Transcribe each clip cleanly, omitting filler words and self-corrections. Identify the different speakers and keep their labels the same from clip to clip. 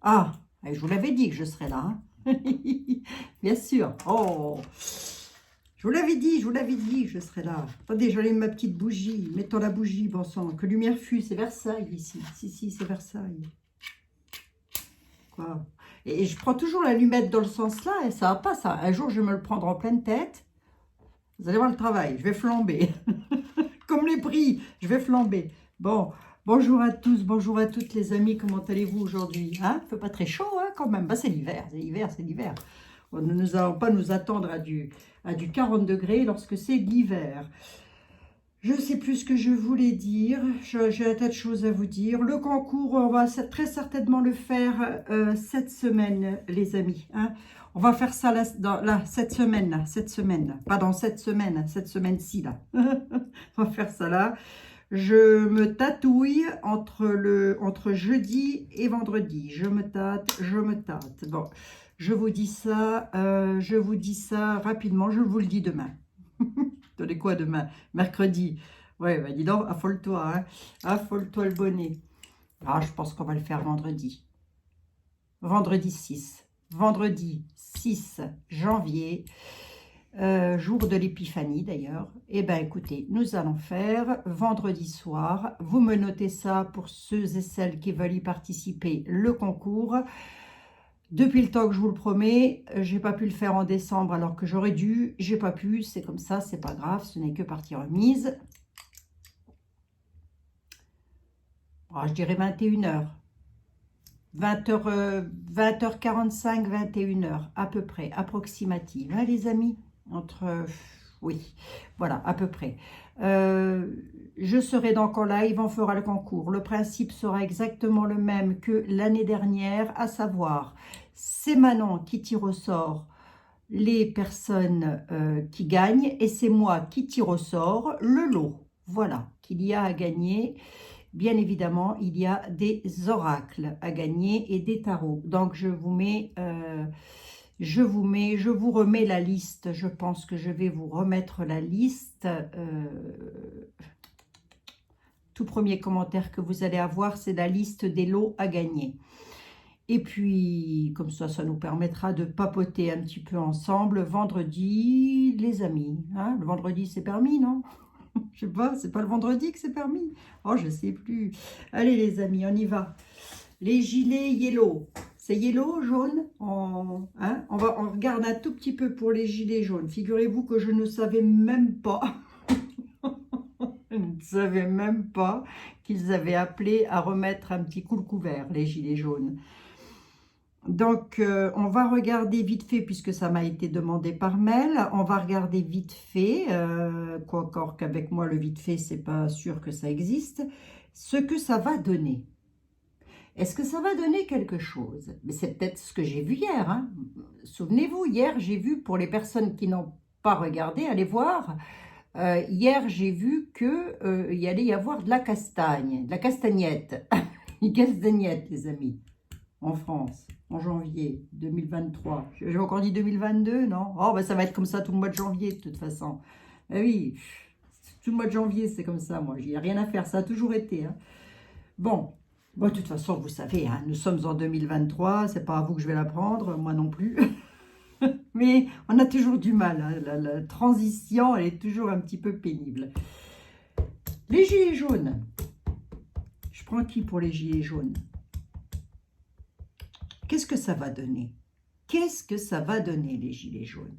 Speaker 1: Ah, je vous l'avais dit que je serais là. Hein. Bien sûr. Oh, je vous l'avais dit que je serais là. Attendez, j'allume ma petite bougie. Mettons la bougie, bon sang. Que lumière fut, c'est Versailles ici. Si, c'est Versailles. Quoi? Et je prends toujours l'allumette dans le sens là et ça va pas ça. Un jour, je vais me le prendre en pleine tête. Vous allez voir le travail, je vais flamber. Comme les prix, je vais flamber. Bon, bonjour à tous, bonjour à toutes les amis, comment allez-vous aujourd'hui? Hein? Il ne fait pas très chaud hein, quand même. Bah, c'est l'hiver, c'est l'hiver, c'est l'hiver. Nous allons pas nous attendre à du 40 degrés lorsque c'est l'hiver. Je ne sais plus ce que je voulais dire, j'ai un tas de choses à vous dire. Le concours, on va très certainement le faire cette semaine, les amis. Hein. On va faire ça cette semaine, pas dans cette semaine-ci, là. On va faire ça là. Je me tatouille entre jeudi et vendredi. Je me tâte. Bon, je vous dis ça rapidement, je vous le dis demain. Donnez quoi demain? Mercredi. Ouais, bah dis donc, affole-toi, hein. Affole-toi le bonnet. Ah, je pense qu'on va le faire vendredi. Vendredi 6. Vendredi 6 janvier. Jour de l'épiphanie d'ailleurs. Eh bien écoutez, nous allons faire vendredi soir. Vous me notez ça pour ceux et celles qui veulent y participer, le concours. Depuis le temps que je vous le promets, j'ai pas pu le faire en décembre alors que j'aurais dû. J'ai pas pu, c'est comme ça, c'est pas grave, ce n'est que partie remise. Oh, je dirais 21h. 20h45, 21h, à peu près, approximative, hein, les amis? Oui, voilà, à peu près. Je serai donc en live, on fera le concours. Le principe sera exactement le même que l'année dernière, à savoir, c'est Manon qui tire au sort les personnes qui gagnent et c'est moi qui tire au sort le lot. Voilà, qu'il y a à gagner. Bien évidemment, il y a des oracles à gagner et des tarots. Donc, je vous remets la liste. Je pense que je vais vous remettre la liste. Tout premier commentaire que vous allez avoir, c'est la liste des lots à gagner. Et puis, comme ça nous permettra de papoter un petit peu ensemble. Vendredi, les amis. Hein, le vendredi, c'est permis, non? Je sais pas, c'est pas le vendredi que c'est permis. Oh, je sais plus. Allez les amis, on y va. Les gilets yellow. C'est yellow, jaune. On regarde un tout petit peu pour les gilets jaunes. Figurez-vous que je ne savais même pas. Je ne savais même pas qu'ils avaient appelé à remettre un petit coup le couvert, les gilets jaunes. Donc, on va regarder vite fait, puisque ça m'a été demandé par mail, on va regarder vite fait, quoi encore qu'avec moi, le vite fait, c'est pas sûr que ça existe, ce que ça va donner. Est-ce que ça va donner quelque chose? Mais c'est peut-être ce que j'ai vu hier. Hein. Souvenez-vous, hier, j'ai vu, pour les personnes qui n'ont pas regardé, allez voir, hier, j'ai vu qu'il y allait y avoir de la castagne, de la castagnette, une castagnette, les amis. En France, en janvier 2023. J'ai encore dit 2022, non? Oh, ben ça va être comme ça tout le mois de janvier, de toute façon. Ben oui, tout le mois de janvier, c'est comme ça, moi. J'ai rien à faire, ça a toujours été. Hein. Bon, de toute façon, vous savez, hein, nous sommes en 2023, c'est pas à vous que je vais l'apprendre, moi non plus. Mais on a toujours du mal, hein. La transition, elle est toujours un petit peu pénible. Les gilets jaunes. Je prends qui pour les gilets jaunes? Qu'est-ce que ça va donner? Qu'est-ce que ça va donner, les gilets jaunes?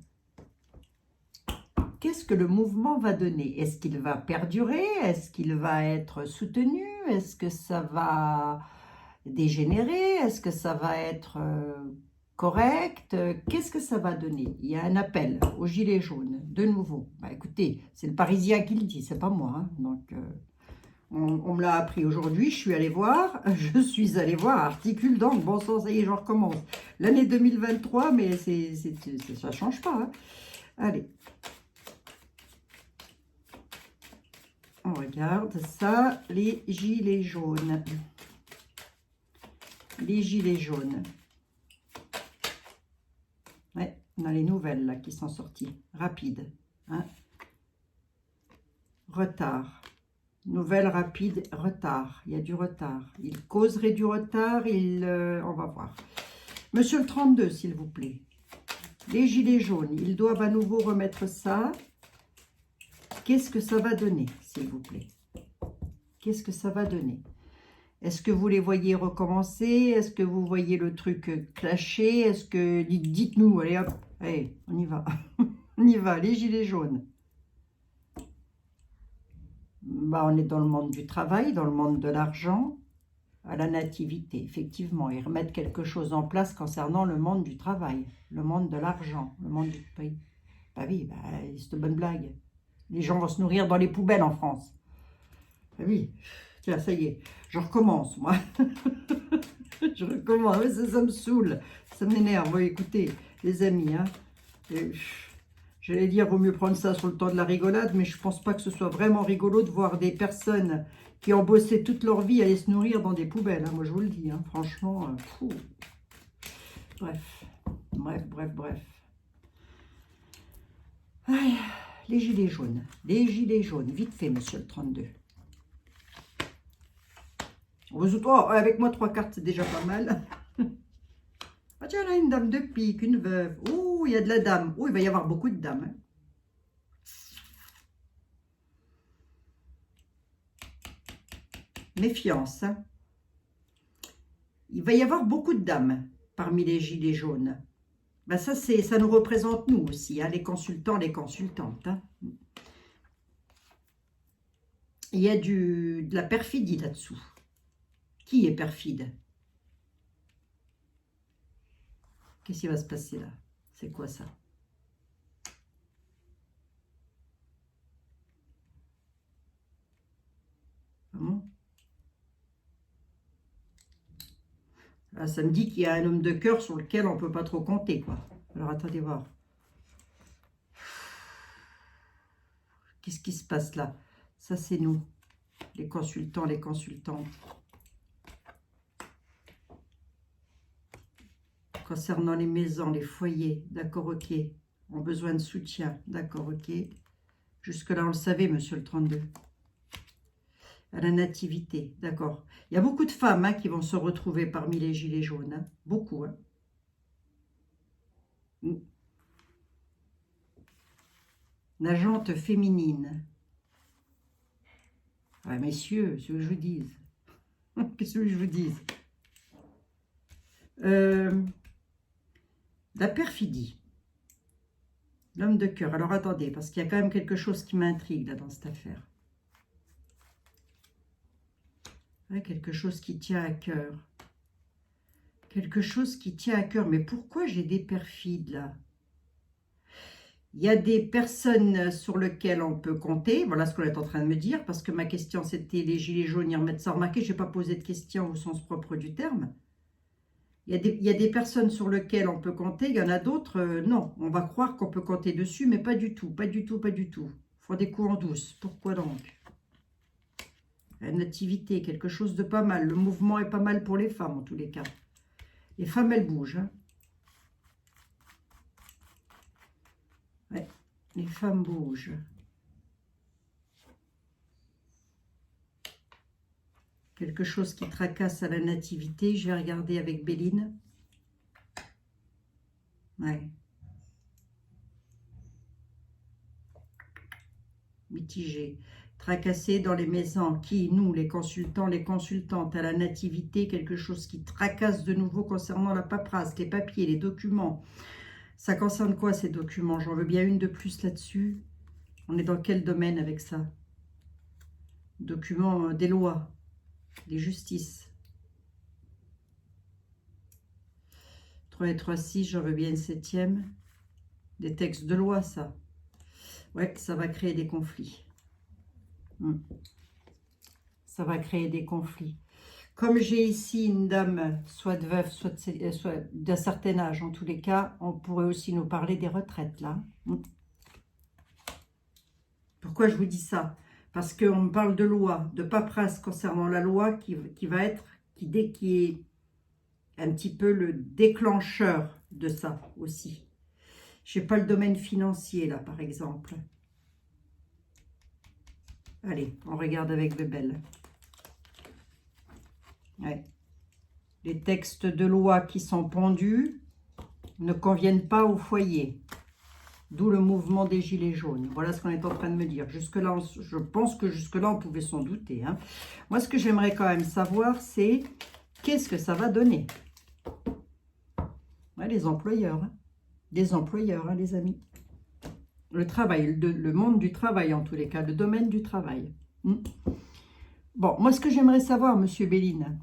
Speaker 1: Qu'est-ce que le mouvement va donner? Est-ce qu'il va perdurer? Est-ce qu'il va être soutenu? Est-ce que ça va dégénérer? Est-ce que ça va être correct? Qu'est-ce que ça va donner? Il y a un appel aux gilets jaunes, de nouveau. Bah, écoutez, c'est le Parisien qui le dit, c'est pas moi. Hein, donc... on me l'a appris aujourd'hui, je suis allée voir, articule donc, bon sang, ça y est, je recommence. L'année 2023, mais ça ne change pas. Hein. Allez. On regarde ça, les gilets jaunes. Les gilets jaunes. Ouais, on a les nouvelles là qui sont sorties, rapides. Hein. Retard. Nouvelle rapide, retard. Il y a du retard. Il causerait du retard. On va voir. Monsieur le 32, s'il vous plaît. Les gilets jaunes, ils doivent à nouveau remettre ça. Qu'est-ce que ça va donner, s'il vous plaît? Qu'est-ce que ça va donner? Est-ce que vous les voyez recommencer? Est-ce que vous voyez le truc clasher? Est-ce que... Dites-nous, allez hop, allez, on y va. On y va, les gilets jaunes. Bah, on est dans le monde du travail, dans le monde de l'argent, à la nativité, effectivement. Ils remettent quelque chose en place concernant le monde du travail, le monde de l'argent, le monde du pays. Bah oui, bah, c'est une bonne blague. Les gens vont se nourrir dans les poubelles en France. Bah oui, tiens, ça y est, je recommence, moi. Je recommence, ça me saoule, ça m'énerve. Oui, écoutez, les amis, hein, j'allais dire, vaut mieux prendre ça sur le temps de la rigolade, mais je pense pas que ce soit vraiment rigolo de voir des personnes qui ont bossé toute leur vie aller se nourrir dans des poubelles. Hein, moi, je vous le dis, hein, franchement, bref, bref. Aïe, les gilets jaunes, vite fait, monsieur le 32. Oh, avec moi, 3 cartes, c'est déjà pas mal. Ah tiens, là, une dame de pique, une veuve. Oh, il y a de la dame. Oh, il va y avoir beaucoup de dames. Hein. Méfiance. Hein. Il va y avoir beaucoup de dames parmi les gilets jaunes. Ben ça nous représente nous aussi, hein, les consultants, les consultantes. Hein. Il y a de la perfidie là-dessous. Qui est perfide? Qu'est-ce qui va se passer là? C'est quoi ça? Vraiment? Là, ça me dit qu'il y a un homme de cœur sur lequel on ne peut pas trop compter, quoi. Alors, attendez voir. Qu'est-ce qui se passe là? Ça, c'est nous, les consultants, les consultantes. Concernant les maisons, les foyers, d'accord, ok. Ont besoin de soutien, d'accord, ok. Jusque-là, on le savait, monsieur le 32. À la nativité, d'accord. Il y a beaucoup de femmes hein, qui vont se retrouver parmi les gilets jaunes. Hein. Beaucoup. Hein. L'agente féminine. Ouais, messieurs, ce que je vous dise. Qu'est-ce que je vous dise la perfidie. L'homme de cœur. Alors attendez, parce qu'il y a quand même quelque chose qui m'intrigue là dans cette affaire. Ouais, quelque chose qui tient à cœur. Quelque chose qui tient à cœur. Mais pourquoi j'ai des perfides là? Il y a des personnes sur lesquelles on peut compter. Voilà ce qu'on est en train de me dire. Parce que ma question c'était les gilets jaunes, ils remettent ça. Remarquez, je n'ai pas posé de question au sens propre du terme. Il y a des personnes sur lesquelles on peut compter, il y en a d'autres, non. On va croire qu'on peut compter dessus, mais pas du tout, pas du tout, pas du tout. Il faut des coups en douce. Pourquoi donc? Une activité, quelque chose de pas mal. Le mouvement est pas mal pour les femmes, en tous les cas. Les femmes, elles bougent. Hein. Ouais, les femmes bougent. Quelque chose qui tracasse à la nativité. Je vais regarder avec Béline. Ouais. Mitigé. Tracassé dans les maisons. Qui? Nous, les consultants, les consultantes. À la nativité, quelque chose qui tracasse de nouveau concernant la paperasse, les papiers, les documents. Ça concerne quoi ces documents? J'en veux bien une de plus là-dessus. On est dans quel domaine avec ça? Documents des lois, des justices. 3 et 3, 6, j'en veux bien une 7e. Des textes de loi, ça. Ouais, ça va créer des conflits. Ça va créer des conflits. Comme j'ai ici une dame, soit de veuve, soit d'un certain âge, en tous les cas, on pourrait aussi nous parler des retraites, là. Pourquoi je vous dis ça? Parce qu'on me parle de loi, de paperasse concernant la loi qui est un petit peu le déclencheur de ça aussi. Je n'ai pas le domaine financier, là, par exemple. Allez, on regarde avec Bébel. Ouais. Les textes de loi qui sont pendus ne conviennent pas au foyer. D'où le mouvement des gilets jaunes. Voilà ce qu'on est en train de me dire. Jusque-là, je pense que jusque-là, on pouvait s'en douter. Hein. Moi, ce que j'aimerais quand même savoir, c'est qu'est-ce que ça va donner. Ouais, les employeurs. Hein. Des employeurs, hein, les amis. Le travail, le monde du travail en tous les cas, le domaine du travail. Bon, moi, ce que j'aimerais savoir, Monsieur Béline,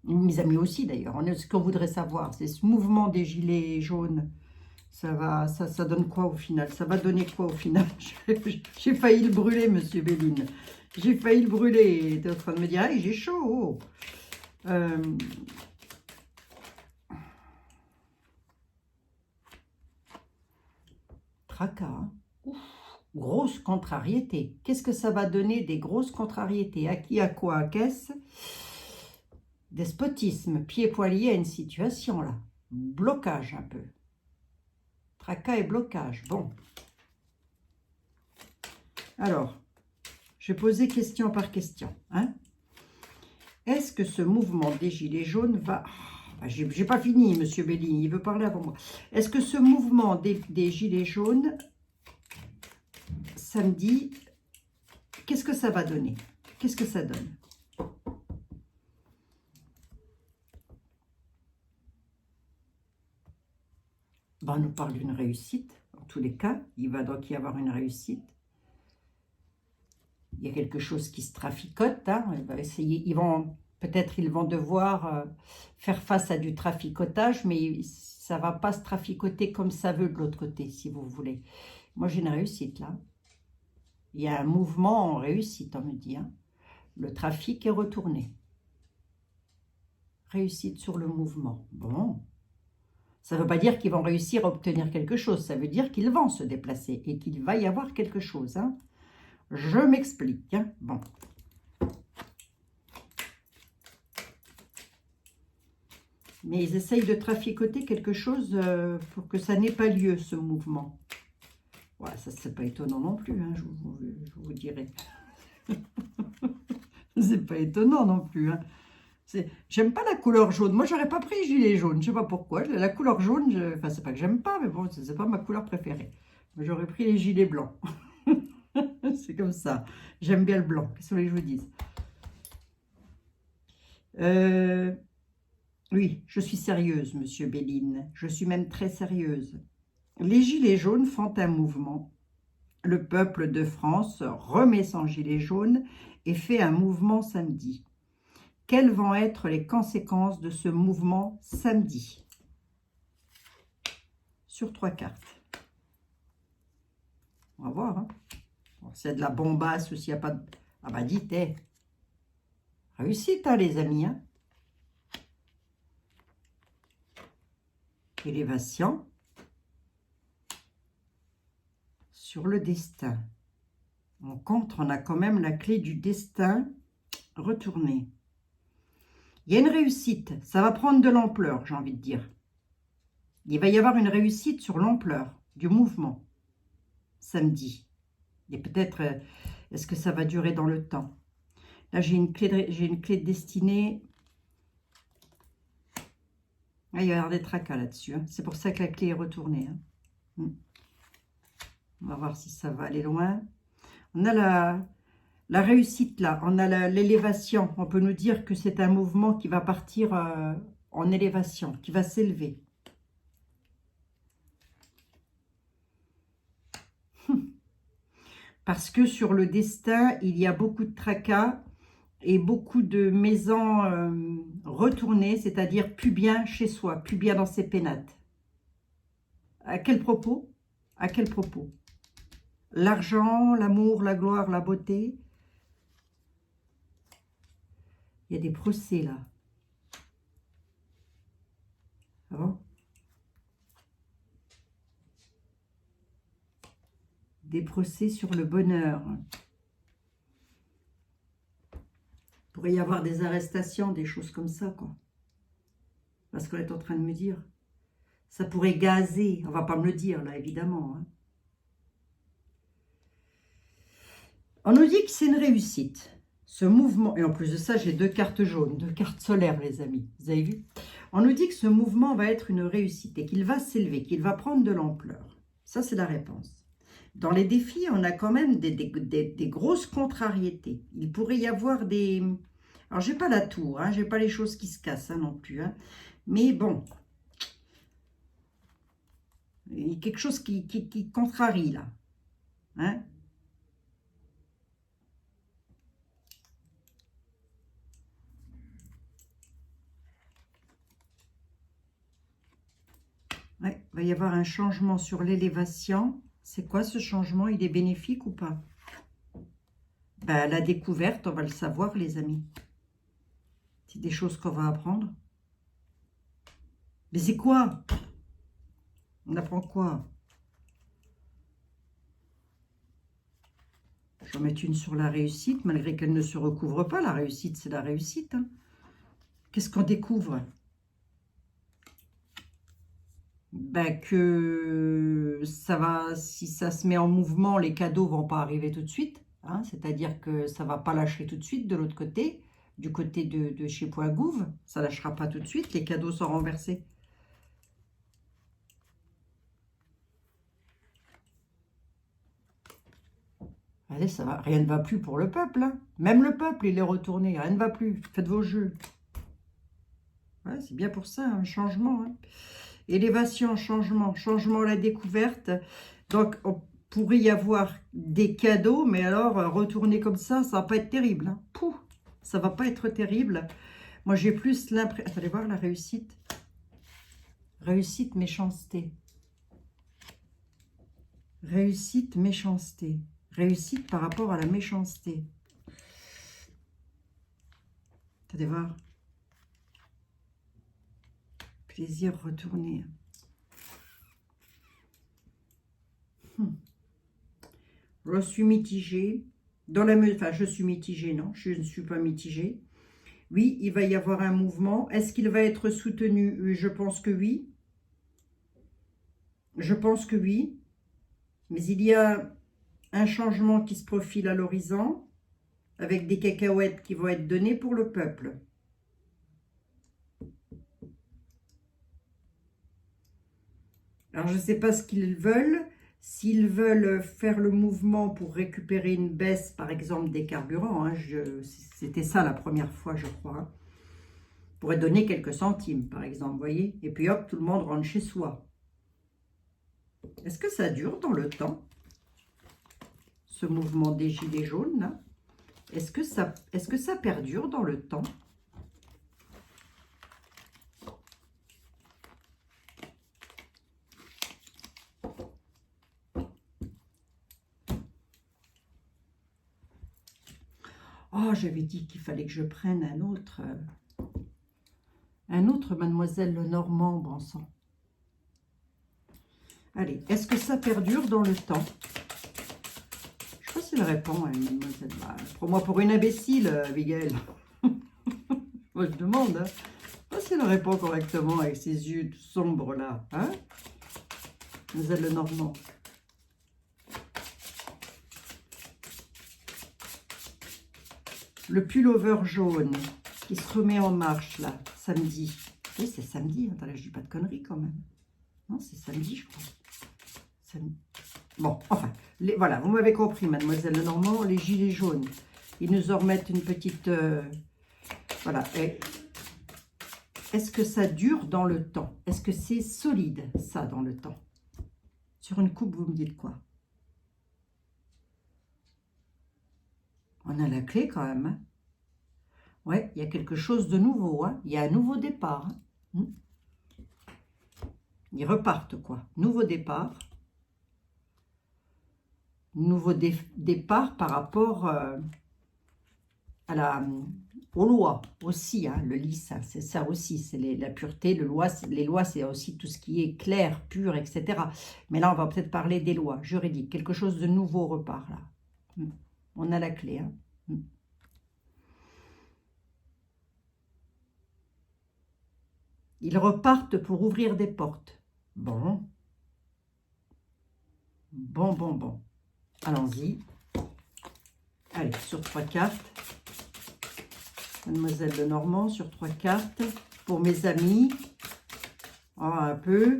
Speaker 1: mes amis aussi d'ailleurs, ce qu'on voudrait savoir, c'est ce mouvement des gilets jaunes. Ça donne quoi au final? Ça va donner quoi au final? J'ai failli le brûler, Monsieur Béline. J'ai failli le brûler. Tu es en train de me dire, hey, j'ai chaud. Tracas. Hein. Grosse contrariété. Qu'est-ce que ça va donner des grosses contrariétés? À qui, à quoi, à qu'est-ce? Despotisme, pied-poing lié à une situation là. Blocage un peu. Tracas et blocage. Bon. Alors, je vais poser question par question. Hein. Est-ce que ce mouvement des gilets jaunes va... Oh, j'ai pas fini, Monsieur Bellini, il veut parler avant moi. Est-ce que ce mouvement des gilets jaunes, samedi, qu'est-ce que ça va donner? Qu'est-ce que ça donne? Ben, on nous parle d'une réussite. En tous les cas, il va donc y avoir une réussite. Il y a quelque chose qui se traficote. Hein. Il va essayer, peut-être ils vont devoir faire face à du traficotage, mais ça ne va pas se traficoter comme ça veut de l'autre côté, si vous voulez. Moi, j'ai une réussite là. Il y a un mouvement en réussite, on me dit. Hein. Le trafic est retourné. Réussite sur le mouvement. Bon. Ça ne veut pas dire qu'ils vont réussir à obtenir quelque chose. Ça veut dire qu'ils vont se déplacer et qu'il va y avoir quelque chose. Hein. Je m'explique. Hein. Bon. Mais ils essayent de traficoter quelque chose pour que ça n'ait pas lieu, ce mouvement. Ouais, ça, c'est pas étonnant non plus, hein, je vous dirai. C'est pas étonnant non plus. Hein. J'aime pas la couleur jaune. Moi, j'aurais pas pris gilet jaune. Je sais pas pourquoi. La couleur jaune, enfin, c'est pas que j'aime pas, mais bon, c'est pas ma couleur préférée. J'aurais pris les gilets blancs. C'est comme ça. J'aime bien le blanc. Qu'est-ce que je vous dise? Oui, je suis sérieuse, Monsieur Béline. Je suis même très sérieuse. Les gilets jaunes font un mouvement. Le peuple de France remet son gilet jaune et fait un mouvement samedi. Quelles vont être les conséquences de ce mouvement samedi? Sur 3 cartes. On va voir. Hein. Bon, s'il y a de la bombasse ou s'il n'y a pas de... Ah bah dites, réussite, hein, les amis. Hein. Élévation. Sur le destin. En contre, on a quand même la clé du destin retournée. Il y a une réussite, ça va prendre de l'ampleur, j'ai envie de dire. Il va y avoir une réussite sur l'ampleur du mouvement, samedi. Et peut-être, est-ce que ça va durer dans le temps? Là, j'ai une clé de destinée. Ah, il va y avoir des tracas là-dessus. Hein. C'est pour ça que la clé est retournée. Hein. On va voir si ça va aller loin. On a la réussite là, on a l'élévation. On peut nous dire que c'est un mouvement qui va partir en élévation, qui va s'élever. Parce que sur le destin, il y a beaucoup de tracas et beaucoup de maisons retournées, c'est-à-dire plus bien chez soi, plus bien dans ses pénates. À quel propos? À quel propos? L'argent, l'amour, la gloire, la beauté. Il y a des procès là. Ah bon? Des procès sur le bonheur. Il pourrait y avoir des arrestations, des choses comme ça, quoi. Parce qu'on est en train de me dire. Ça pourrait gazer. On va pas me le dire, là, évidemment. Hein. On nous dit que c'est une réussite. Ce mouvement, et en plus de ça, j'ai 2 cartes jaunes, 2 cartes solaires, les amis. Vous avez vu? On nous dit que ce mouvement va être une réussite et qu'il va s'élever, qu'il va prendre de l'ampleur. Ça, c'est la réponse. Dans les défis, on a quand même des grosses contrariétés. Il pourrait y avoir des... Alors, j'ai pas la tour, hein, j'ai pas les choses qui se cassent hein, non plus. Hein. Mais bon, il y a quelque chose qui contrarie là. Hein. Ouais, il va y avoir un changement sur l'élévation. C'est quoi ce changement? Il est bénéfique ou pas? Ben, la découverte, on va le savoir, les amis. C'est des choses qu'on va apprendre. Mais c'est quoi? On apprend quoi? Je vais mettre une sur la réussite, malgré qu'elle ne se recouvre pas. La réussite, c'est la réussite. Hein. Qu'est-ce qu'on découvre? Ben que ça va, si ça se met en mouvement, les cadeaux vont pas arriver tout de suite. Hein, c'est-à-dire que ça va pas lâcher tout de suite de l'autre côté, du côté de chez Poigouve. Ça lâchera pas tout de suite, les cadeaux sont renversés. Allez, ça va, rien ne va plus pour le peuple. Hein. Même le peuple, il est retourné, rien ne va plus. Faites vos jeux. Ouais, c'est bien pour ça, un changement. Hein. Élévation, changement, changement à la découverte. Donc, on pourrait y avoir des cadeaux, mais alors, retourner comme ça va pas être terrible. Hein. Pouh, ça va pas être terrible. Moi, j'ai plus l'impression... Allez voir la réussite. Réussite, méchanceté. Réussite, méchanceté. Réussite par rapport à la méchanceté. Allez voir. Plaisir retourné. Je suis mitigée. Enfin, je suis mitigée, non, je ne suis pas mitigée. Oui, il va y avoir un mouvement. Est-ce qu'il va être soutenu? Je pense que oui. Je pense que oui. Mais il y a un changement qui se profile à l'horizon avec des cacahuètes qui vont être données pour le peuple. Alors, je ne sais pas ce qu'ils veulent. S'ils veulent faire le mouvement pour récupérer une baisse, par exemple, des carburants, hein, c'était ça la première fois, je crois, hein, pourrait donner quelques centimes, par exemple, vous voyez. Et puis hop, tout le monde rentre chez soi. Est-ce que ça dure dans le temps, ce mouvement des gilets jaunes? Est-ce que ça perdure dans le temps? Oh, j'avais dit qu'il fallait que je prenne un autre Mademoiselle Lenormand, bon sang. Allez, est-ce que ça perdure dans le temps? Je sais pas s'il répond, hein, mademoiselle. Bah, prends-moi pour une imbécile, Abigail. Moi, je demande. Hein. Je sais pas s'il répond correctement avec ses yeux tout sombres là. Hein, mademoiselle Lenormand. Le pullover jaune qui se remet en marche là, samedi. Oui, c'est samedi. Attendez, je dis pas de conneries quand même. Non, c'est samedi, je crois. Samedi. Bon, enfin, voilà, vous m'avez compris, mademoiselle Lenormand, les gilets jaunes. Ils nous en remettent une petite... voilà. Est-ce que ça dure dans le temps? Est-ce que c'est solide, ça, dans le temps? Sur une coupe, vous me dites quoi? On a la clé quand même. Hein. Ouais, il y a quelque chose de nouveau. Hein. Il y a un nouveau départ. Hein. Ils repartent, quoi. Nouveau départ. Nouveau départ par rapport aux lois aussi. Hein. Le lit, c'est ça aussi. C'est la pureté. Les lois, c'est aussi tout ce qui est clair, pur, etc. Mais là, on va peut-être parler des lois juridiques. Quelque chose de nouveau repart, là. On a la clé. Hein. Ils repartent pour ouvrir des portes. Bon. Bon. Allons-y. Allez, sur 3 cartes. Mademoiselle Lenormand sur 3 cartes. Pour mes amis. Oh, un peu.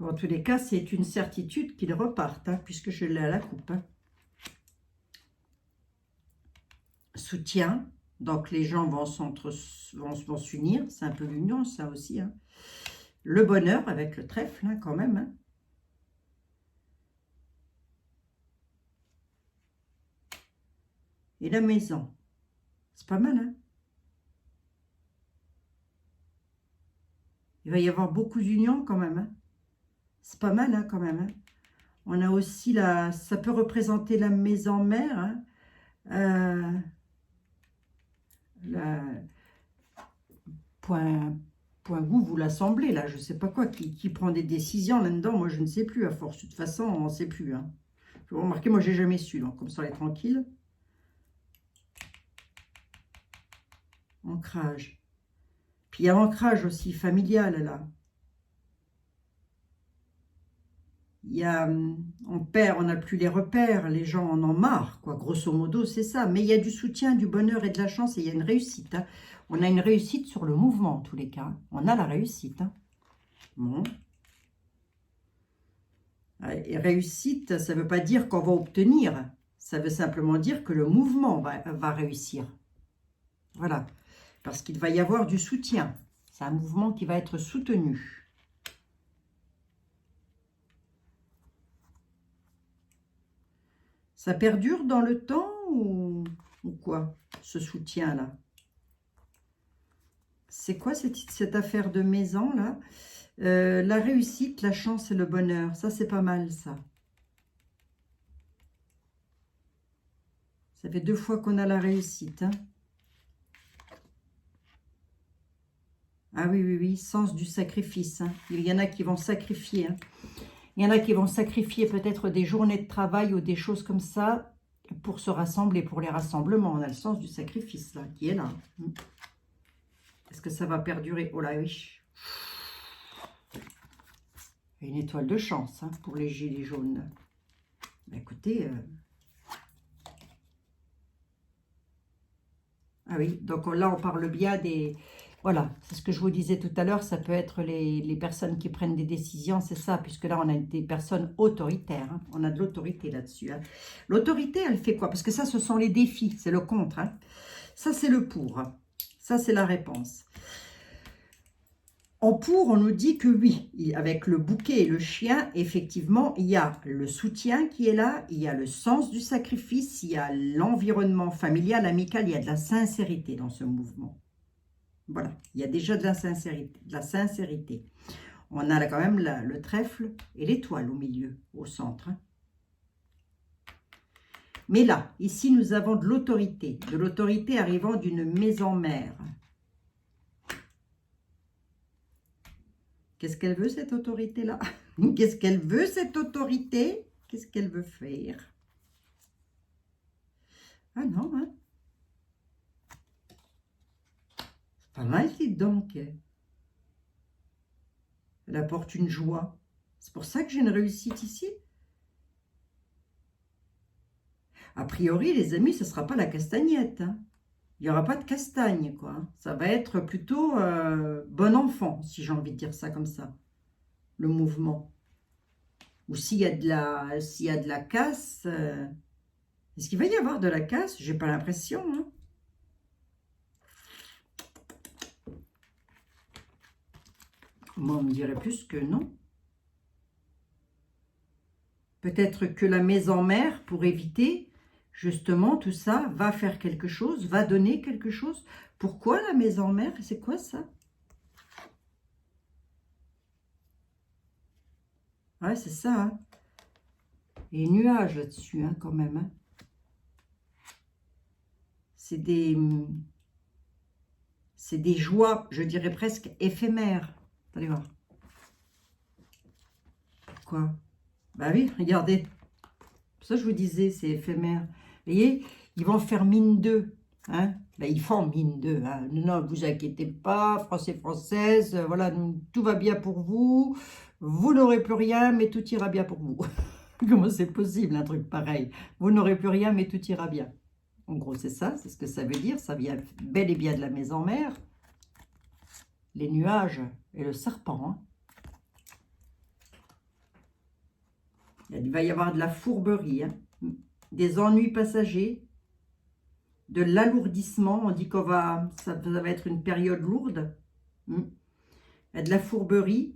Speaker 1: En tous les cas, c'est une certitude qu'ils repartent, hein, puisque je l'ai à la coupe. Hein. Soutien, donc les gens vont s'unir, c'est un peu l'union, ça aussi. Hein. Le bonheur avec le trèfle, hein, quand même. Hein. Et la maison, c'est pas mal. Hein. Il va y avoir beaucoup d'union quand même. Hein. C'est pas mal hein, quand même. Hein. On a aussi ça peut représenter la maison mère. Hein. La, point goût, vous l'assemblez là, je sais pas quoi, qui prend des décisions là-dedans, moi je ne sais plus, à force, de toute façon, on ne sait plus. Hein. Vous remarquez, moi j'ai jamais su, donc comme ça, on est tranquille. Ancrage. Puis il y a l'ancrage aussi familial là. Il y a, on n'a plus les repères, les gens en ont marre, quoi. Grosso modo, c'est ça. Mais il y a du soutien, du bonheur et de la chance et il y a une réussite. Hein. On a une réussite sur le mouvement, en tous les cas. On a la réussite. Hein. Bon. Et réussite, ça ne veut pas dire qu'on va obtenir. Ça veut simplement dire que le mouvement va réussir. Voilà. Parce qu'il va y avoir du soutien. C'est un mouvement qui va être soutenu. Ça perdure dans le temps ou quoi, ce soutien-là? C'est quoi cette affaire de maison, là? La réussite, la chance et le bonheur. Ça, c'est pas mal, ça. Ça fait 2 fois qu'on a la réussite. Hein. Ah oui, oui, oui, sens du sacrifice. Hein. Il y en a qui vont sacrifier. Hein. Il y en a qui vont sacrifier peut-être des journées de travail ou des choses comme ça pour se rassembler, pour les rassemblements. On a le sens du sacrifice, là, qui est là. Est-ce que ça va perdurer? Oh là, oui. Une étoile de chance hein, pour les gilets jaunes. Bah, écoutez... Ah oui, donc là, on parle bien des... Voilà, c'est ce que je vous disais tout à l'heure, ça peut être les personnes qui prennent des décisions, c'est ça, puisque là, on a des personnes autoritaires. Hein, on a de l'autorité là-dessus. Hein. L'autorité, elle fait quoi? Parce que ça, ce sont les défis, c'est le contre. Hein. Ça, c'est le pour. Ça, c'est la réponse. En pour, on nous dit que oui, avec le bouquet et le chien, effectivement, il y a le soutien qui est là, il y a le sens du sacrifice, il y a l'environnement familial, amical, il y a de la sincérité dans ce mouvement. Voilà, il y a déjà de la sincérité. On a là quand même le trèfle et l'étoile au milieu, au centre. Hein. Mais là, ici, nous avons de l'autorité arrivant d'une maison mère. Qu'est-ce qu'elle veut, cette autorité-là? Qu'est-ce qu'elle veut, cette autorité? Qu'est-ce qu'elle veut faire? Ah non, hein? C'est pas mal, dis donc. Elle apporte une joie. C'est pour ça que j'ai une réussite ici. A priori, les amis, ce ne sera pas la castagnette. Hein. Il n'y aura pas de castagne, quoi. Ça va être plutôt bon enfant, si j'ai envie de dire ça comme ça. Le mouvement. Ou s'il y a de la casse... Est-ce qu'il va y avoir de la casse? J'ai pas l'impression. Hein. Moi, on me dirait plus que non. Peut-être que la maison mère, pour éviter justement tout ça, va faire quelque chose, va donner quelque chose. Pourquoi la maison mère? C'est quoi ça? Ouais, c'est ça. Hein. Et nuages là-dessus, hein, quand même. Hein. C'est des joies, je dirais presque éphémères. Allez voir. Pourquoi? Bah oui, regardez. Pour ça, je vous disais, c'est éphémère. Vous voyez, ils vont faire mine d'eux. Hein? Ben, ils font mine d'eux. Hein? Non, vous inquiétez pas, Français, Françaises, voilà, tout va bien pour vous. Vous n'aurez plus rien, mais tout ira bien pour vous. Comment c'est possible, un truc pareil? Vous n'aurez plus rien, mais tout ira bien. En gros, c'est ça, c'est ce que ça veut dire. Ça vient bel et bien de la maison mère. Les nuages et le serpent. Hein? Il va y avoir de la fourberie, hein? Des ennuis passagers, de l'alourdissement. On dit ça va être une période lourde. De la fourberie.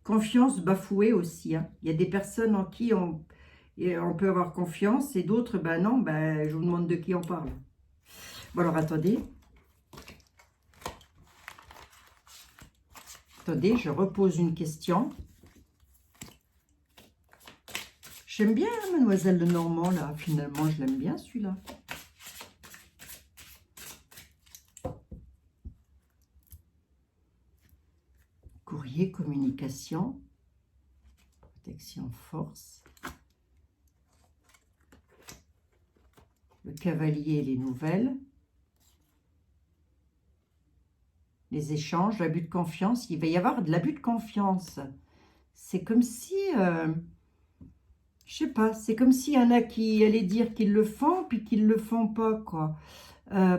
Speaker 1: Confiance bafouée aussi. Hein? Il y a des personnes en qui on peut avoir confiance et d'autres, ben non, ben, je vous demande de qui on parle. Bon, alors attendez. Attendez, je repose une question. J'aime bien Mademoiselle Lenormand, là. Finalement, je l'aime bien, celui-là. Courrier, communication, protection, force. Le cavalier, les nouvelles. Les échanges, l'abus de confiance. Il va y avoir de l'abus de confiance. C'est comme si... je sais pas, c'est comme s'il y en a qui allaient dire qu'ils le font, puis qu'ils ne le font pas, quoi.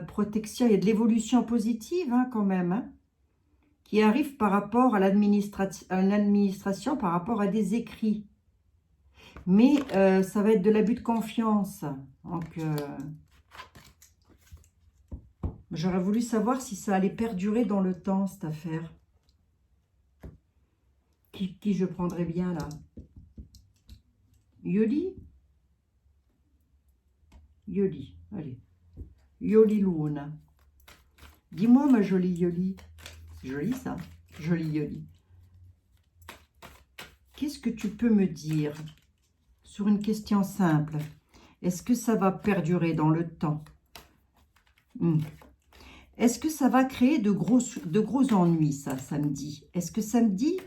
Speaker 1: Protection, il y a de l'évolution positive, hein, quand même, hein, qui arrive par rapport à l'administration, par rapport à des écrits. Mais ça va être de l'abus de confiance. Donc, j'aurais voulu savoir si ça allait perdurer dans le temps, cette affaire. Qui je prendrais bien, là? Yoli? Yoli, allez. Yoli Luna. Dis-moi, ma jolie Yoli. Joli, ça. Joli Yoli. Qu'est-ce que tu peux me dire sur une question simple? Est-ce que ça va perdurer dans le temps? Est-ce que ça va créer de gros ennuis, ça, samedi? Est-ce que samedi,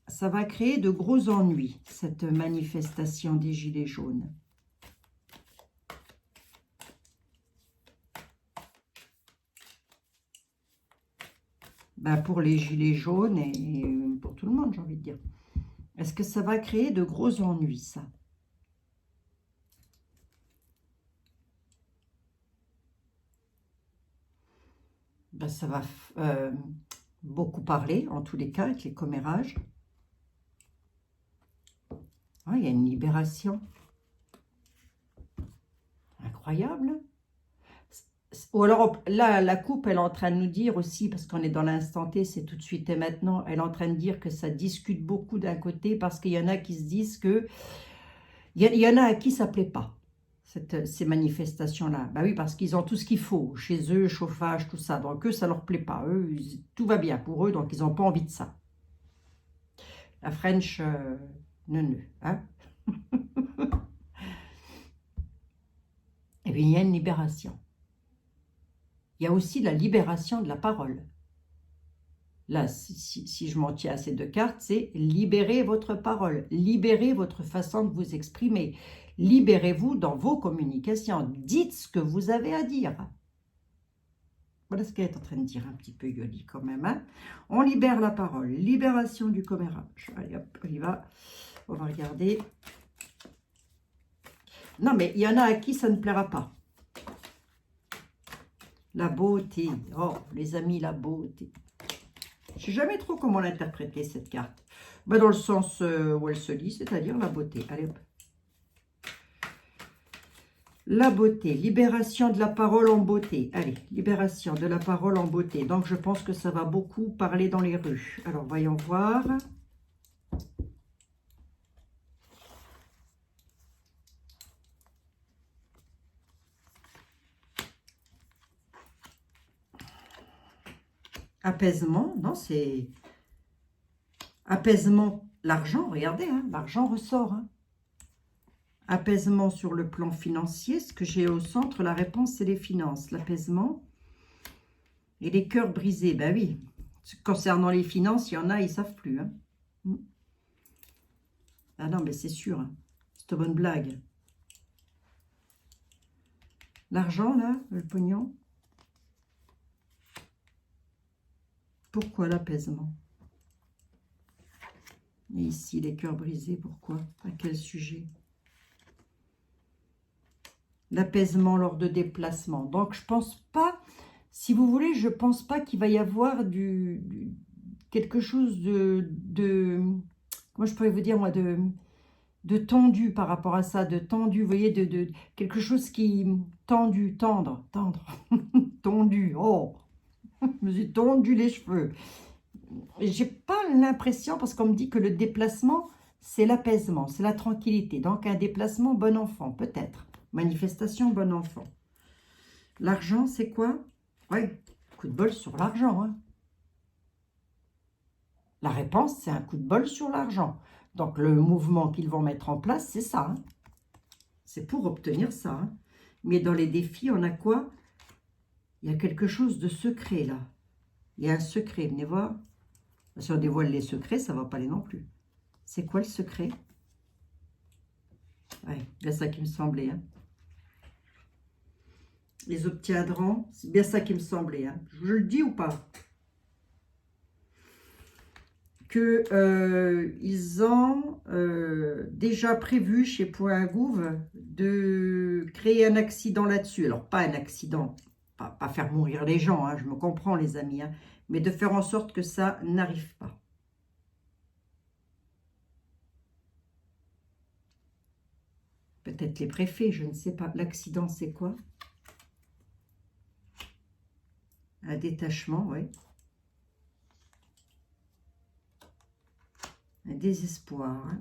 Speaker 1: ça va créer de gros ennuis, cette manifestation des Gilets jaunes? Ben, pour les Gilets jaunes et pour tout le monde, j'ai envie de dire. Est-ce que ça va créer de gros ennuis, ça? Ben, ça va beaucoup parler, en tous les cas, avec les commérages. Ah, il y a une libération. Incroyable. Ou alors, là, la coupe, elle est en train de nous dire aussi, parce qu'on est dans l'instant T, c'est tout de suite et maintenant, elle est en train de dire que ça discute beaucoup d'un côté, parce qu'il y en a qui se disent que... Il y en a à qui ça ne plaît pas, ces manifestations-là. Bah oui, parce qu'ils ont tout ce qu'il faut, chez eux, chauffage, tout ça. Donc eux, ça ne leur plaît pas. Eux, tout va bien pour eux, donc ils n'ont pas envie de ça. La French, neuneu, hein. Et bien, il y a une libération. Il y a aussi la libération de la parole. Là, si je m'en tiens à ces deux cartes, c'est libérer votre parole, libérer votre façon de vous exprimer. Libérez-vous dans vos communications. Dites ce que vous avez à dire. Voilà ce qu'elle est en train de dire un petit peu Yoli quand même. Hein. On libère la parole. Libération du commérage. Allez hop, on y va. On va regarder. Non, mais il y en a à qui ça ne plaira pas. La beauté. Oh, les amis, la beauté. Je ne sais jamais trop comment l'interpréter, cette carte. Ben, dans le sens où elle se lit, c'est-à-dire la beauté. Allez hop. La beauté, libération de la parole en beauté. Allez, libération de la parole en beauté. Donc, je pense que ça va beaucoup parler dans les rues. Alors, voyons voir. Apaisement, non, c'est... Apaisement, l'argent, regardez, hein, l'argent ressort. Hein. Apaisement sur le plan financier, ce que j'ai au centre, la réponse, c'est les finances. L'apaisement, Et les cœurs brisés, ben oui. Concernant les finances, il y en a, ils ne savent plus. Hein. Ah non, mais c'est sûr. Hein. C'est une bonne blague. L'argent, là, le pognon. Pourquoi l'apaisement? Et ici, les cœurs brisés, pourquoi? À quel sujet? L'apaisement lors de déplacements. Donc, je pense pas, si vous voulez, je pense pas qu'il va y avoir quelque chose comment je pourrais vous dire, moi, de tendu par rapport à ça, de tendu, vous voyez, de quelque chose qui, tendu, tendre, tendu, oh, je me suis tendu les cheveux. J'ai pas l'impression, parce qu'on me dit que le déplacement, c'est l'apaisement, c'est la tranquillité. Donc, un déplacement bon enfant, peut-être. Manifestation bon enfant. L'argent, c'est quoi? Oui, coup de bol sur l'argent. Hein. La réponse, c'est un coup de bol sur l'argent. Donc, le mouvement qu'ils vont mettre en place, c'est ça. Hein. C'est pour obtenir ça. Hein. Mais dans les défis, on a quoi? Il y a quelque chose de secret, là. Il y a un secret, venez voir. Si on dévoile les secrets, ça ne va pas aller non plus. C'est quoi le secret? Oui, bien ça qui me semblait. Hein. Les obtiendront, c'est bien ça qui me semblait. Hein. Je le dis ou pas? Qu'ils ont déjà prévu chez Point Gouv de créer un accident là-dessus. Alors, pas un accident, pas faire mourir les gens, hein, je me comprends les amis, hein, mais de faire en sorte que ça n'arrive pas. Peut-être les préfets, je ne sais pas. L'accident, c'est quoi? Un détachement, oui. Un désespoir. Hein.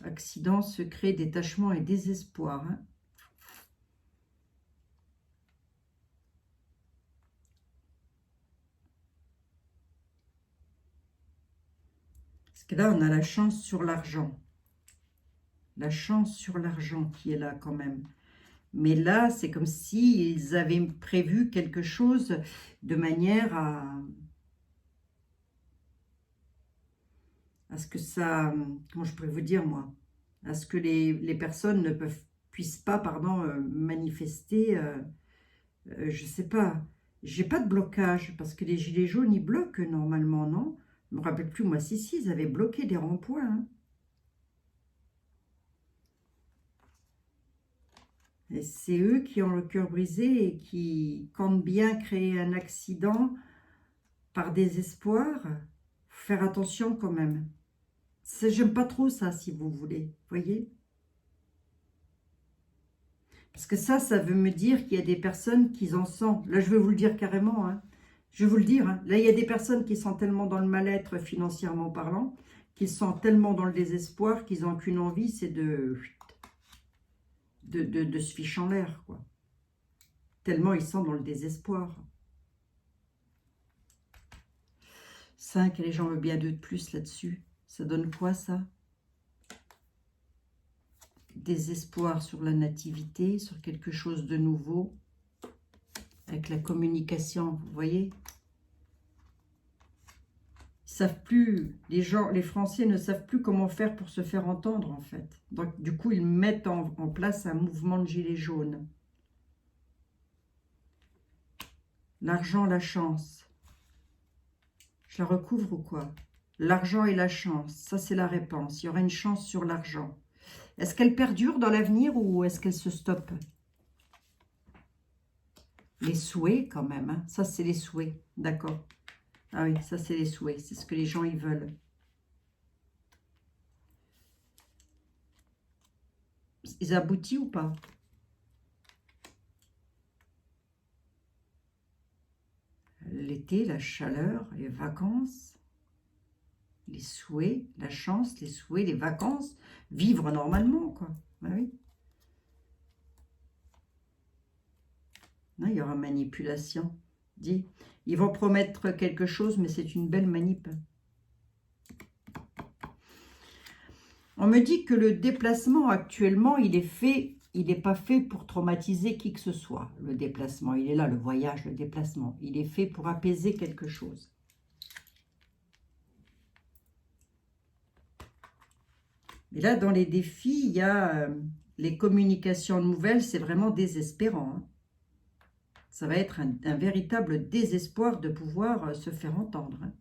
Speaker 1: Accident, secret, détachement et désespoir. Hein. Parce que là, on a la chance sur l'argent. La chance sur l'argent qui est là quand même. Mais là, c'est comme s'ils avaient prévu quelque chose de manière à ce que ça... Comment je pourrais vous dire, moi? À ce que les personnes ne puissent pas, pardon, manifester... je ne sais pas. J'ai pas de blocage, parce que les gilets jaunes, ils bloquent normalement, non? Je ne me rappelle plus, moi, si, ils avaient bloqué des ronds-points, hein. Et c'est eux qui ont le cœur brisé et qui comptent bien créer un accident par désespoir. Faut faire attention quand même. J'aime pas trop ça, si vous voulez. Voyez? Parce que ça veut me dire qu'il y a des personnes qui en sont. Là, je vais vous le dire carrément. Hein. Je vais vous le dire. Hein. Là, il y a des personnes qui sont tellement dans le mal-être financièrement parlant, qu'ils sont tellement dans le désespoir qu'ils n'ont qu'une envie, c'est de se ficher en l'air, quoi. Tellement ils sont dans le désespoir. 5, les gens veulent bien 2 de plus là-dessus. Ça donne quoi, ça? Désespoir sur la nativité, sur quelque chose de nouveau. Avec la communication, vous voyez? Ils savent plus, les Français ne savent plus comment faire pour se faire entendre, en fait. Donc, du coup, ils mettent en place un mouvement de gilets jaunes. L'argent, la chance. Je la recouvre ou quoi? L'argent et la chance, ça c'est la réponse. Il y aura une chance sur l'argent. Est-ce qu'elle perdure dans l'avenir ou est-ce qu'elle se stoppe? Les souhaits quand même, hein. Ça c'est les souhaits, d'accord. Ah oui, ça c'est les souhaits, c'est ce que les gens ils veulent. Ils aboutissent ou pas? L'été, la chaleur, les vacances, les souhaits, la chance, les souhaits, les vacances, vivre normalement, quoi. Ah oui. Non, il y aura manipulation. Dit, ils vont promettre quelque chose, mais c'est une belle manip. On me dit que le déplacement actuellement, il est fait il n'est pas fait pour traumatiser qui que ce soit, le déplacement. Il est là, le voyage, le déplacement. Il est fait pour apaiser quelque chose. Et là, dans les défis, il y a les communications nouvelles, c'est vraiment désespérant. Hein. Ça va être un véritable désespoir de pouvoir se faire entendre. Hein.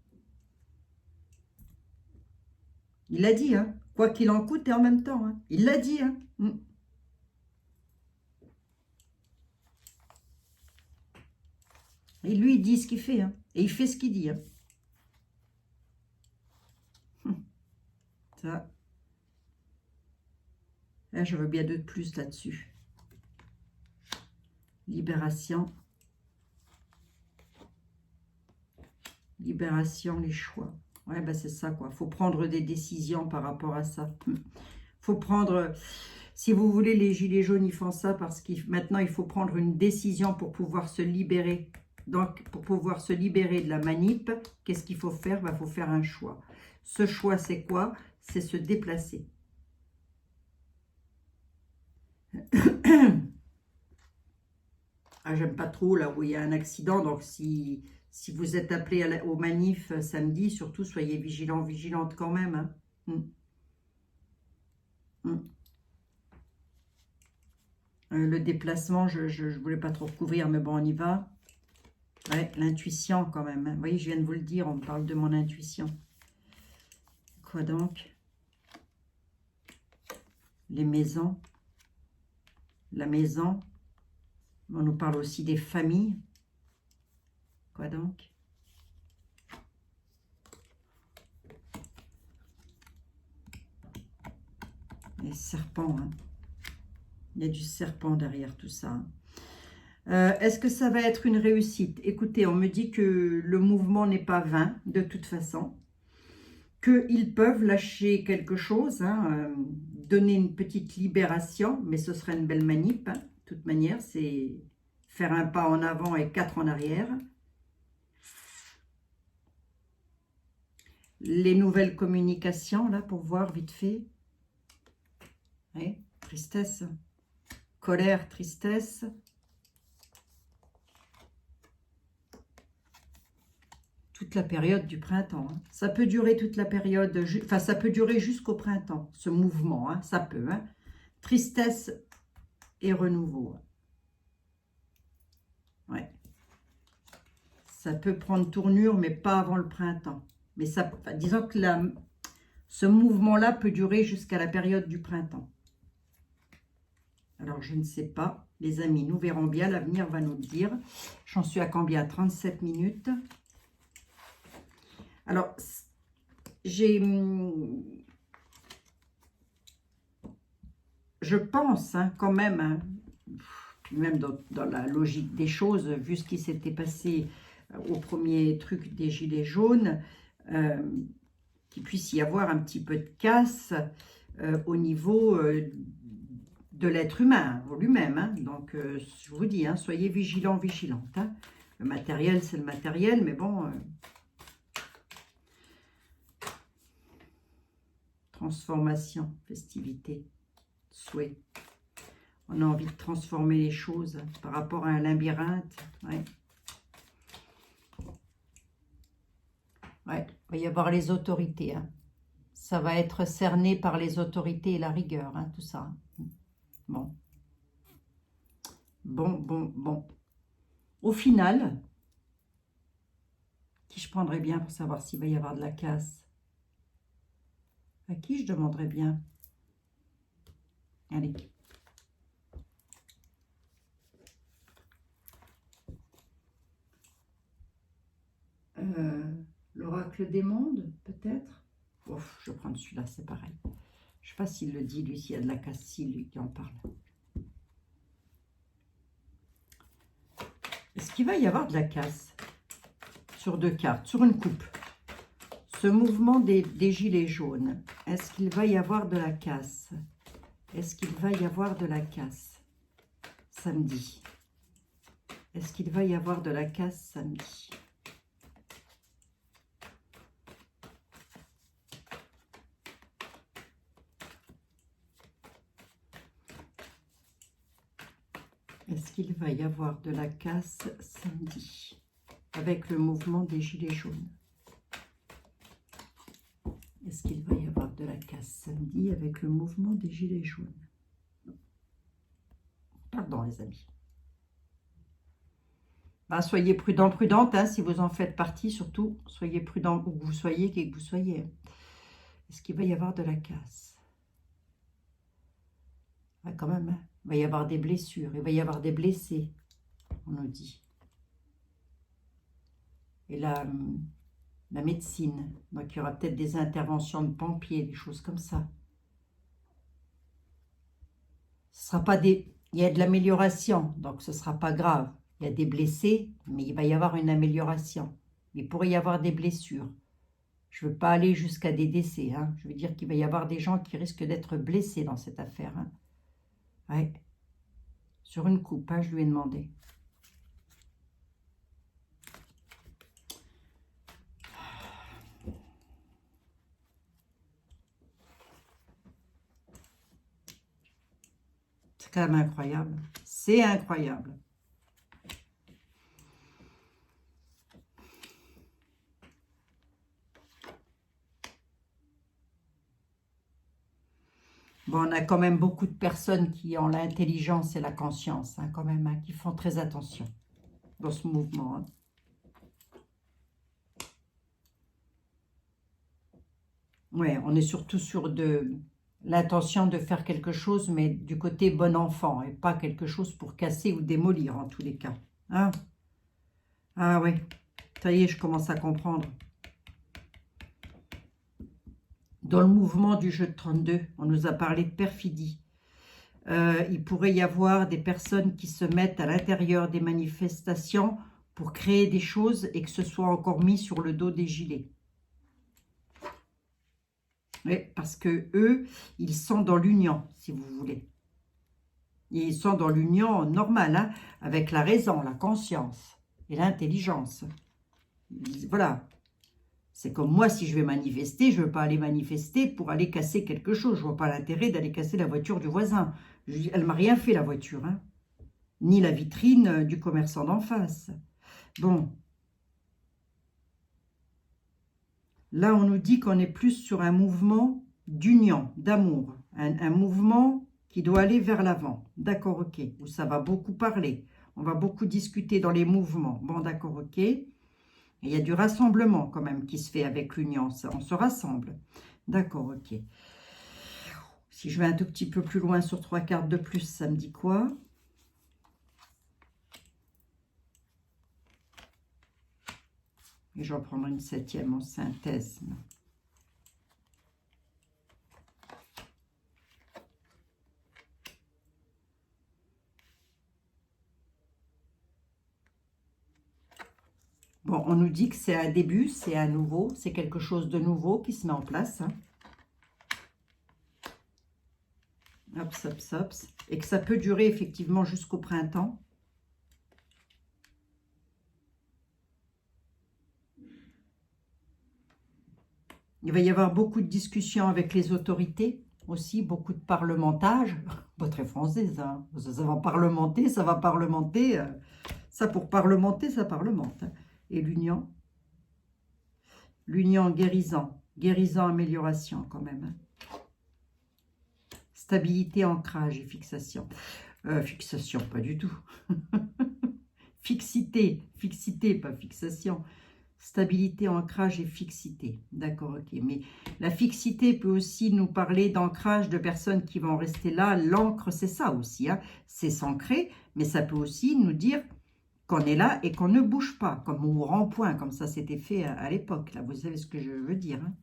Speaker 1: Il l'a dit, hein, quoi qu'il en coûte et en même temps. Hein. Il l'a dit. Hein. Et lui, il dit ce qu'il fait. Hein. Et il fait ce qu'il dit. Hein. Ça, là, je veux bien de plus là-dessus. Libération. Libération, les choix. Ouais, ben c'est ça, quoi. Il faut prendre des décisions par rapport à ça. Faut prendre... Si vous voulez, les gilets jaunes, ils font ça parce que maintenant, il faut prendre une décision pour pouvoir se libérer. Donc, pour pouvoir se libérer de la manip, qu'est-ce qu'il faut faire? Il faut faire un choix. Ce choix, c'est quoi? C'est se déplacer. Ah, j'aime pas trop là où il y a un accident, donc si vous êtes appelé au manif samedi, surtout soyez vigilants, vigilantes quand même. Hein. Le déplacement, je ne voulais pas trop recouvrir, mais bon, on y va. Ouais, l'intuition quand même. Hein. Vous voyez, je viens de vous le dire, on me parle de mon intuition. Quoi donc? Les maisons. La maison. On nous parle aussi des familles. Quoi donc? Les serpents. Hein. Il y a du serpent derrière tout ça. Hein. Est-ce que ça va être une réussite? Écoutez, on me dit que le mouvement n'est pas vain, de toute façon. Qu'ils peuvent lâcher quelque chose, hein, donner une petite libération, mais ce serait une belle manip. Hein. De toute manière, c'est faire un pas en avant et 4 en arrière. Les nouvelles communications, là, pour voir vite fait. Ouais, tristesse, colère, tristesse. Toute la période du printemps. Hein. Ça peut durer toute la période, enfin ça peut durer jusqu'au printemps, ce mouvement, hein, ça peut. Hein. Tristesse et renouveau. Ouais. Ça peut prendre tournure, mais pas avant le printemps. Mais ça, enfin, disons que ce mouvement-là peut durer jusqu'à la période du printemps. Alors, je ne sais pas. Les amis, nous verrons bien. L'avenir va nous le dire. J'en suis à combien? 37 minutes. Alors, je pense hein, quand même, hein, même dans la logique des choses, vu ce qui s'était passé au premier truc des gilets jaunes, qu'il puisse y avoir un petit peu de casse au niveau de l'être humain, lui-même. Hein. Donc, je vous dis, hein, soyez vigilants, vigilantes. Hein. Le matériel, c'est le matériel, mais bon... transformation, festivité, souhait. On a envie de transformer les choses par rapport à un labyrinthe. Ouais. Ouais, il va y avoir les autorités. Hein. Ça va être cerné par les autorités et la rigueur, hein, tout ça. Bon. Bon. Au final, qui je prendrais bien pour savoir s'il va y avoir de la casse? À qui je demanderais bien? Allez. L'oracle des mondes, peut-être? Ouf, je vais prendre celui-là, c'est pareil. Je ne sais pas s'il le dit, lui, s'il y a de la casse, si lui qui en parle. Est-ce qu'il va y avoir de la casse sur 2 cartes, sur une coupe? Ce mouvement des gilets jaunes, est-ce qu'il va y avoir de la casse? Est-ce qu'il va y avoir de la casse samedi? Est-ce qu'il va y avoir de la casse samedi? Est-ce qu'il va y avoir de la casse samedi avec le mouvement des gilets jaunes? Est-ce qu'il va y avoir de la casse samedi avec le mouvement des gilets jaunes? Pardon les amis. Ben, soyez prudents, prudentes, hein, si vous en faites partie, surtout, soyez prudents où que vous soyez, qui que vous soyez. Est-ce qu'il va y avoir de la casse? Ben, quand même, hein, il va y avoir des blessures, il va y avoir des blessés, on nous dit. Et la médecine, donc il y aura peut-être des interventions de pompiers, des choses comme ça. Ce sera pas des... Il y a de l'amélioration, donc ce ne sera pas grave. Il y a des blessés, mais il va y avoir une amélioration. Il pourrait y avoir des blessures. Je ne veux pas aller jusqu'à des décès. Hein. Je veux dire qu'il va y avoir des gens qui risquent d'être blessés dans cette affaire. Hein. Ouais. Sur une coupe, hein, je lui ai demandé. C'est quand même incroyable. C'est incroyable. Bon, on a quand même beaucoup de personnes qui ont l'intelligence et la conscience, hein, quand même, hein, qui font très attention dans ce mouvement. Hein. Ouais, on est surtout sur l'intention de faire quelque chose, mais du côté bon enfant, et pas quelque chose pour casser ou démolir, en tous les cas. Hein? Ah oui, ça y est, je commence à comprendre. Dans le mouvement du jeu de 32, on nous a parlé de perfidie. Il pourrait y avoir des personnes qui se mettent à l'intérieur des manifestations pour créer des choses et que ce soit encore mis sur le dos des gilets. Oui, parce que eux, ils sont dans l'union, si vous voulez. Et ils sont dans l'union normale, hein, avec la raison, la conscience et l'intelligence. Voilà. C'est comme moi, si je vais manifester, je ne veux pas aller manifester pour aller casser quelque chose. Je ne vois pas l'intérêt d'aller casser la voiture du voisin. Elle ne m'a rien fait, la voiture. Hein. Ni la vitrine du commerçant d'en face. Bon. Là, on nous dit qu'on est plus sur un mouvement d'union, d'amour. Un mouvement qui doit aller vers l'avant. D'accord, ok. Où ça va beaucoup parler. On va beaucoup discuter dans les mouvements. Bon, d'accord, ok. Il y a du rassemblement quand même qui se fait avec l'union. On se rassemble. D'accord, ok. Si je vais un tout petit peu plus loin sur 3 cartes de plus, ça me dit quoi? Et je vais en prendre une 7e en synthèse. Bon, on nous dit que c'est un début, c'est un nouveau, c'est quelque chose de nouveau qui se met en place. Hein. Hop, hop, hop. Et que ça peut durer effectivement jusqu'au printemps. Il va y avoir beaucoup de discussions avec les autorités aussi, beaucoup de parlementage. Pas très française, hein. Ça va parlementer, ça va parlementer. Ça pour parlementer, ça parlemente. Hein. Et l'union guérissant. Guérissant, amélioration quand même. Hein. Stabilité, ancrage et fixation. Fixation, pas du tout. Fixité, pas fixation. Stabilité, ancrage et fixité. D'accord, ok. Mais la fixité peut aussi nous parler d'ancrage de personnes qui vont rester là. L'encre, c'est ça aussi. Hein. C'est s'ancrer, mais ça peut aussi nous dire qu'on est là et qu'on ne bouge pas, comme au rond-point, comme ça c'était fait à l'époque. Là, vous savez ce que je veux dire. Hein.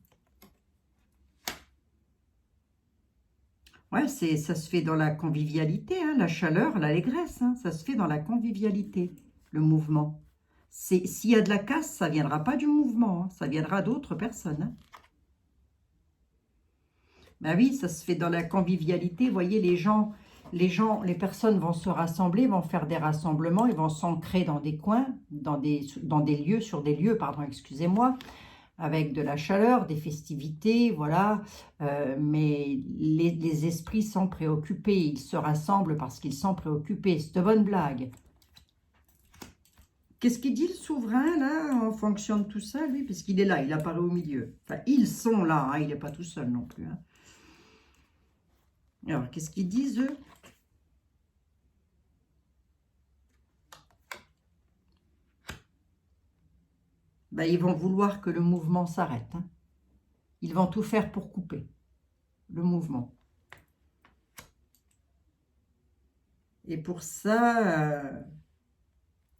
Speaker 1: Ouais, ça se fait dans la convivialité, hein, la chaleur, l'allégresse. Hein, ça se fait dans la convivialité, le mouvement. S'il y a de la casse, ça ne viendra pas du mouvement, hein, ça viendra d'autres personnes. Hein. Ben oui, ça se fait dans la convivialité. Vous voyez, les personnes vont se rassembler, vont faire des rassemblements, ils vont s'ancrer dans des coins, dans des lieux, sur des lieux, pardon, excusez-moi. avec de la chaleur, des festivités, voilà, mais les esprits sont préoccupés, ils se rassemblent parce qu'ils sont préoccupés, c'est une bonne blague. Qu'est-ce qu'il dit le souverain, là, en fonction de tout ça, lui? Parce qu'il est là, il apparaît au milieu. Enfin, ils sont là, hein, il n'est pas tout seul non plus. Hein. Alors, qu'est-ce qu'ils disent, eux? Ben, ils vont vouloir que le mouvement s'arrête. Hein. Ils vont tout faire pour couper le mouvement. Et pour ça,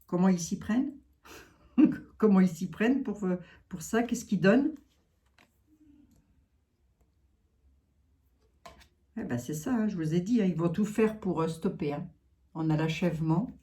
Speaker 1: comment ils s'y prennent? Comment ils s'y prennent pour ça? Qu'est-ce qu'ils donnent? Eh ben c'est ça, hein, je vous ai dit, hein, ils vont tout faire pour stopper. Hein. On a l'achèvement.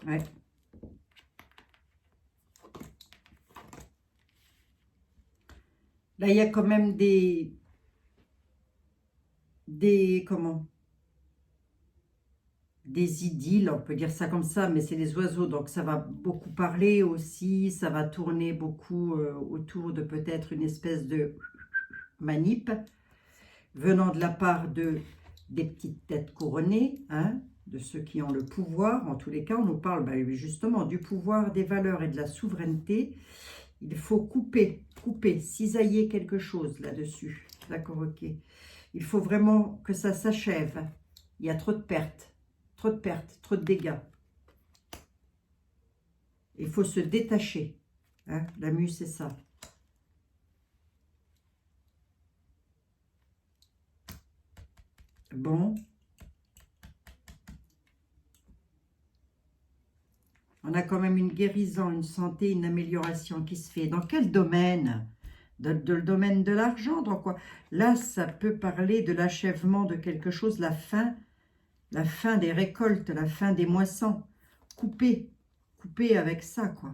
Speaker 1: Ouais. Là, il y a quand même comment? Des idylles, on peut dire ça comme ça, mais c'est les oiseaux, donc ça va beaucoup parler aussi, ça va tourner beaucoup autour de peut-être une espèce de manip, venant de la part des petites têtes couronnées, hein, de ceux qui ont le pouvoir. En tous les cas, on nous parle justement du pouvoir, des valeurs et de la souveraineté. Il faut couper, cisailler quelque chose là-dessus. D'accord, ok. Il faut vraiment que ça s'achève. Il y a trop de pertes, trop de dégâts. Il faut se détacher. Hein, la muse, c'est ça. Bon. On a quand même une guérison, une santé, une amélioration qui se fait. Dans quel domaine? Le domaine de l'argent, donc quoi? Là, ça peut parler de l'achèvement de quelque chose, la fin des récoltes, la fin des moissons. Couper avec ça, quoi.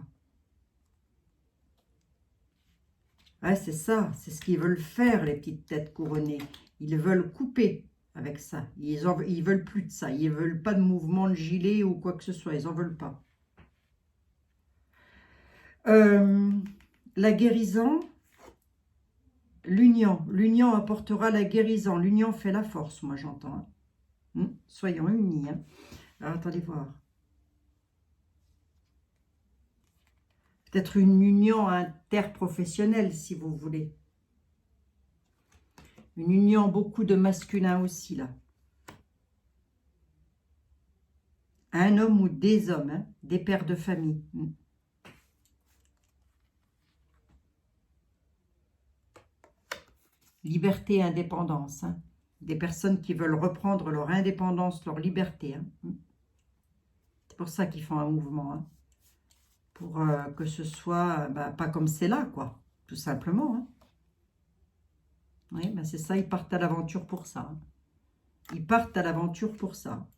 Speaker 1: Ouais, c'est ça, c'est ce qu'ils veulent faire, les petites têtes couronnées. Ils veulent couper avec ça. Ils veulent plus de ça. Ils veulent pas de mouvement de gilet ou quoi que ce soit. Ils en veulent pas. La guérison, l'union apportera la guérison. L'union fait la force, moi j'entends. Hein. Soyons unis. Hein. Alors attendez voir. Peut-être une union interprofessionnelle, si vous voulez. Une union, beaucoup de masculin aussi, là. Un homme ou des hommes, hein, des pères de famille. Liberté et indépendance. Hein. Des personnes qui veulent reprendre leur indépendance, leur liberté. Hein. C'est pour ça qu'ils font un mouvement. Hein. Pour que ce soit pas comme c'est là, quoi. Tout simplement. Hein. Oui, c'est ça, ils partent à l'aventure pour ça. Hein. Ils partent à l'aventure pour ça.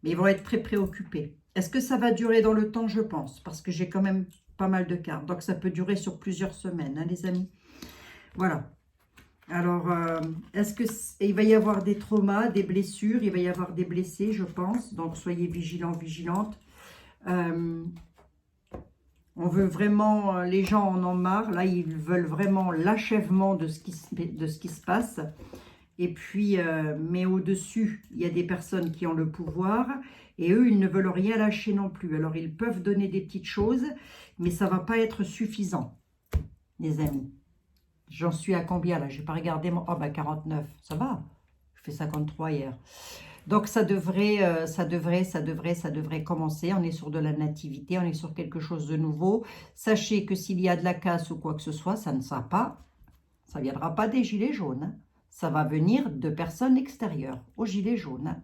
Speaker 1: Mais ils vont être très préoccupés. Est-ce que ça va durer dans le temps? Je pense. Parce que j'ai quand même pas mal de cartes. Donc ça peut durer sur plusieurs semaines, hein, les amis. Voilà. Alors, est-ce qu'il va y avoir des traumas, des blessures? Il va y avoir des blessés, je pense. Donc, soyez vigilants, vigilantes. On veut vraiment, les gens en ont marre. Là, ils veulent vraiment l'achèvement de ce qui se passe. Et puis, mais au-dessus, il y a des personnes qui ont le pouvoir. Et eux, ils ne veulent rien lâcher non plus. Alors, ils peuvent donner des petites choses, mais ça ne va pas être suffisant, les amis. J'en suis à combien là? Je n'ai pas regardé mon... Oh, 49, ça va. Je fais 53 hier. Donc, ça devrait commencer. On est sur de la nativité, on est sur quelque chose de nouveau. Sachez que s'il y a de la casse ou quoi que ce soit, ça ne sera pas, ça ne viendra pas des gilets jaunes. Hein. Ça va venir de personnes extérieures aux gilets jaunes. Hein.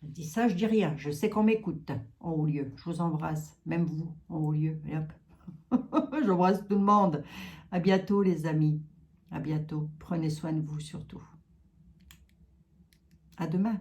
Speaker 1: Je dis ça, je dis rien. Je sais qu'on m'écoute en haut lieu. Je vous embrasse, même vous en haut lieu. Et hop. J'embrasse tout le monde. À bientôt les amis. À bientôt. Prenez soin de vous surtout. À demain.